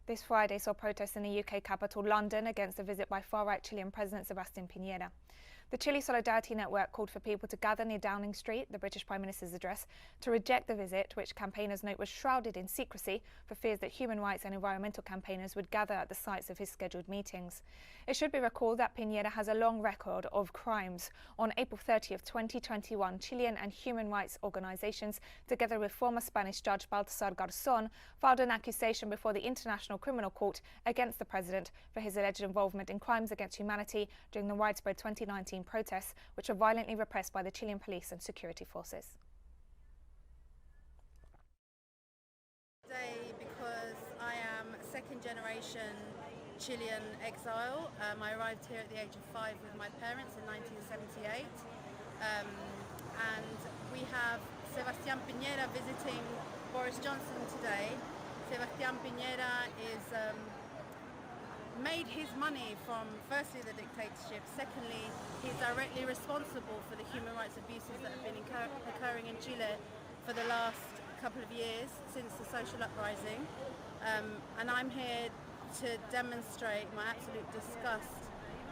This Friday saw protests in the UK capital, London, against a visit by far-right Chilean President Sebastian Piñera. The Chile Solidarity Network called for people to gather near Downing Street, the British Prime Minister's address, to reject the visit, which campaigners note was shrouded in secrecy for fears that human rights and environmental campaigners would gather at the sites of his scheduled meetings. It should be recalled that Piñera has a long record of crimes. On April 30th, 2021, Chilean and human rights organizations, together with former Spanish judge Baltasar Garzón, filed an accusation before the International Criminal Court against the president for his alleged involvement in crimes against humanity during the widespread 2019 protests, which were violently repressed by the Chilean police and security forces. Today, because I am a second-generation Chilean exile. I arrived here at the age of 5 with my parents in 1978, and we have Sebastian Piñera visiting Boris Johnson today. Sebastian Piñera is made his money from, firstly, the dictatorship. Secondly, he's directly responsible for the human rights abuses that have been occurring in Chile for the last couple of years since the social uprising. And I'm here to demonstrate my absolute disgust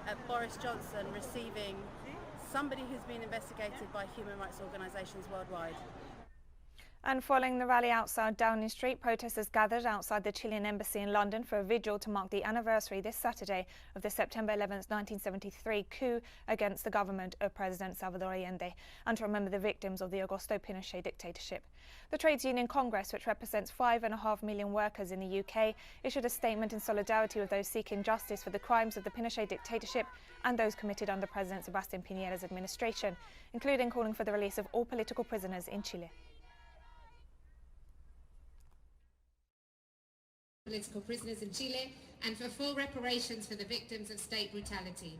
at Boris Johnson receiving somebody who's been investigated by human rights organisations worldwide. And following the rally outside Downing Street, protesters gathered outside the Chilean embassy in London for a vigil to mark the anniversary this Saturday of the September 11th, 1973 coup against the government of President Salvador Allende, and to remember the victims of the Augusto Pinochet dictatorship. The Trades Union Congress, which represents 5.5 million workers in the UK, issued a statement in solidarity with those seeking justice for the crimes of the Pinochet dictatorship and those committed under President Sebastian Piñera's administration, including calling for the release of all political prisoners in Chile. Political prisoners in Chile and for full reparations for the victims of state brutality.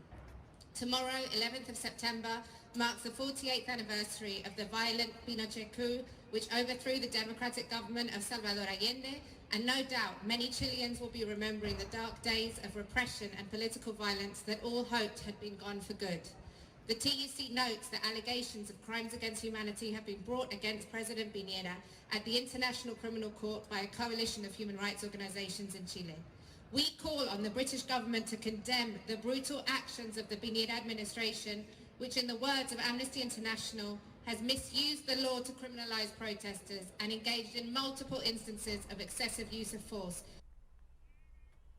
Tomorrow, 11th of September, marks the 48th anniversary of the violent Pinochet coup, which overthrew the democratic government of Salvador Allende, and no doubt many Chileans will be remembering the dark days of repression and political violence that all hoped had been gone for good. The TUC notes that allegations of crimes against humanity have been brought against President Piñera at the International Criminal Court by a coalition of human rights organizations in Chile. We call on the British government to condemn the brutal actions of the Piñera administration, which, in the words of Amnesty International, has misused the law to criminalize protesters and engaged in multiple instances of excessive use of force,